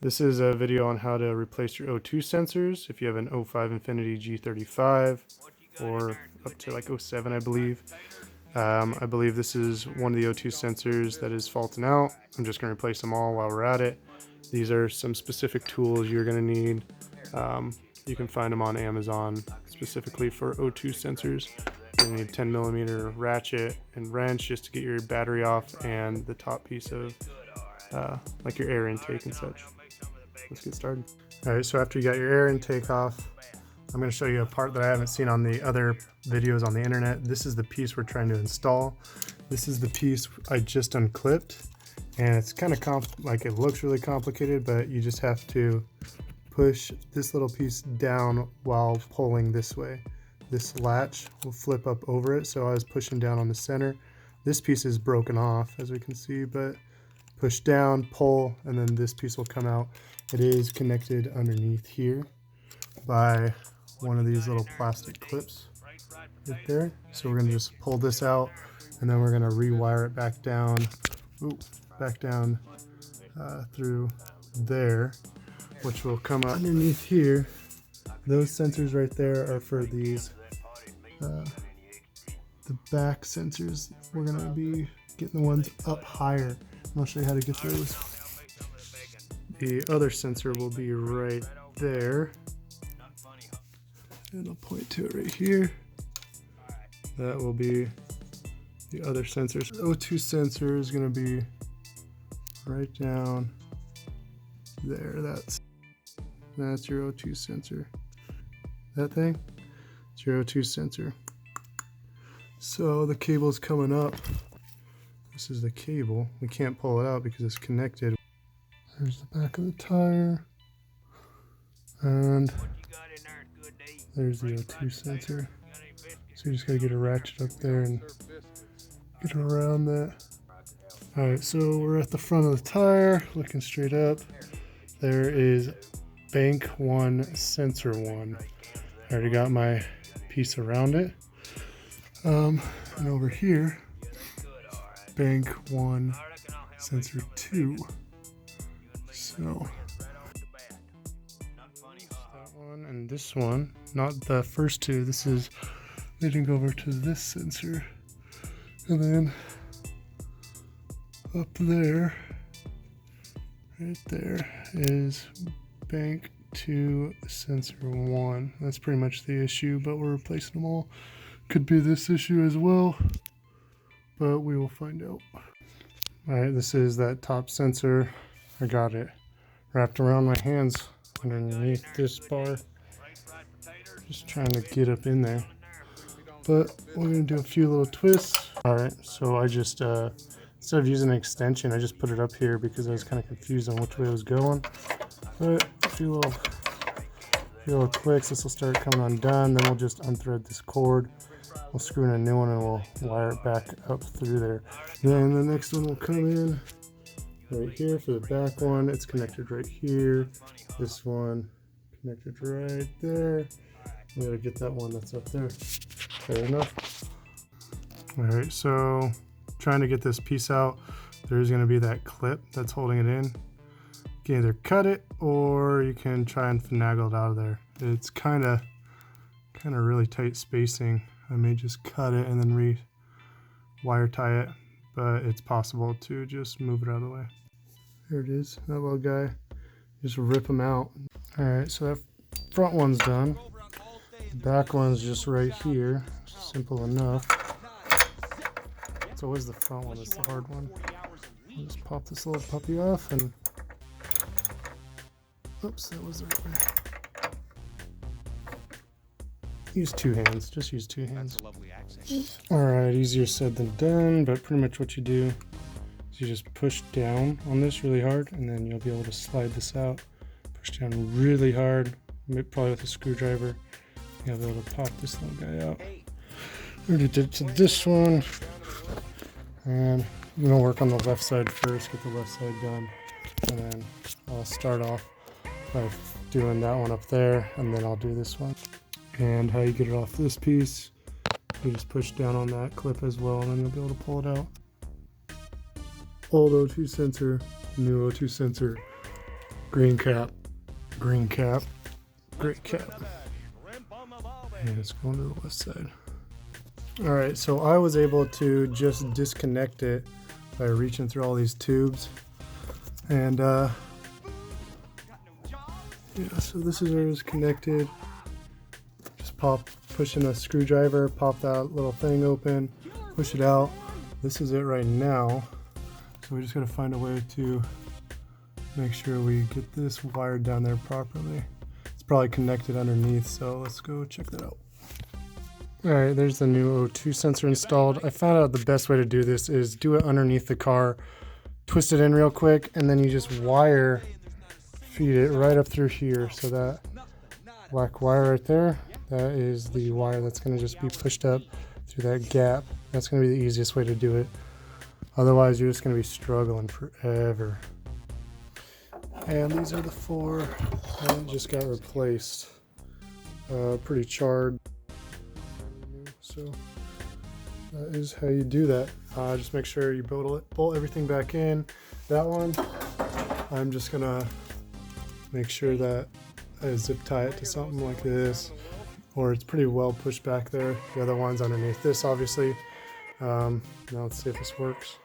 This is a video on how to replace your O2 sensors if you have an O5 Infinity G35 or up to like O7, I believe. I believe this is one of the O2 sensors that is faulting out. I'm just going to replace them all while we're at it. These are some specific tools you're going to need. You can find them on Amazon specifically for O2 sensors. You need a 10mm ratchet and wrench just to get your battery off, and the top piece of like your air intake and such. Let's get started. Alright, so after you got your air intake off, I'm going to show you a part that I haven't seen on the other videos on the internet. This is the piece we're trying to install. This is the piece I just unclipped, and it's kind of like it looks really complicated, but you just have to push this little piece down while pulling this way. This latch will flip up over it, so I was pushing down on the center. This piece is broken off, as we can see, but push down, pull, and then this piece will come out. It is connected underneath here by one of these little plastic clips right there. So we're going to just pull this out, and then we're going to rewire it back down, through there, which will come out underneath here. Those sensors right there are for these, the back sensors. We're going to be getting the ones up higher. I'll show you how to get those. The other sensor will be right there, and I'll point to it right here. That will be the other sensors. The O2 sensor is going to be right down there. That's your O2 sensor. That thing, it's your O2 sensor. So the cable's coming up. This is the cable. We can't pull it out because it's connected. There's the back of the tire, and there's the O2 sensor. So you just gotta get a ratchet up there and get around that. Alright, so we're at the front of the tire, looking straight up. There is bank 1, sensor 1. I already got my piece around it. And over here, bank 1, sensor 2. So that one and this one, not the first two. This is leading over to this sensor, and then up there, right there, is bank 2, sensor 1. That's pretty much the issue, but we're replacing them all. Could be this issue as well, but we will find out. All right, this is that top sensor. I got it wrapped around my hands underneath this bar. Just trying to get up in there. But we're gonna do a few little twists. All right, so I just, instead of using an extension, I just put it up here because I was kind of confused on which way it was going. But a few little clicks, this will start coming undone. Then we'll just unthread this cord. We'll screw in a new one and we'll wire it back up through there. Then the next one will come in right here for the back one. It's connected right here. This one connected right there. We gotta get that one that's up there. Fair enough. All right, so trying to get this piece out, there's gonna be that clip that's holding it in. You can either cut it or you can try and finagle it out of there. It's kind of really tight spacing. I may just cut it and then wire tie it, but it's possible to just move it out of the way. There it is, that little guy. Just rip them out. All right, so that front one's done. The back one's just right here. Simple enough. It's always the front one that's the hard one. I'll just pop this little puppy off and... Oops, that was the right way. Use two hands, just use two hands. Alright, easier said than done, but pretty much what you do is you just push down on this really hard, and then you'll be able to slide this out. Push down really hard, probably with a screwdriver. You'll be able to pop this little guy out. Already did to this one, and I'm gonna work on the left side first, get the left side done, and then I'll start off by doing that one up there, and then I'll do this one. And how you get it off this piece, you just push down on that clip as well, and then you'll be able to pull it out. Old O2 sensor, new O2 sensor. Green cap, green cap, great cap. And it's going to the west side. All right, so I was able to just disconnect it by reaching through all these tubes. And yeah, so this is where it's connected. Just pushing a screwdriver, pop that little thing open, push it out. This is it right now. So we just gotta find a way to make sure we get this wired down there properly. It's probably connected underneath, so let's go check that out. All right, there's the new O2 sensor installed. I found out the best way to do this is do it underneath the car, twist it in real quick, and then you just wire feed it right up through here. So that black wire right there, that is the wire that's gonna just be pushed up through that gap. That's gonna be the easiest way to do it. Otherwise, you're just gonna be struggling forever. And these are the 4 that just got replaced. Pretty charred. So that is how you do that. Just make sure you bolt everything back in. That one, I'm just gonna make sure that I zip tie it to something like this, or it's pretty well pushed back there. The other one's underneath this, obviously. Now let's see if this works.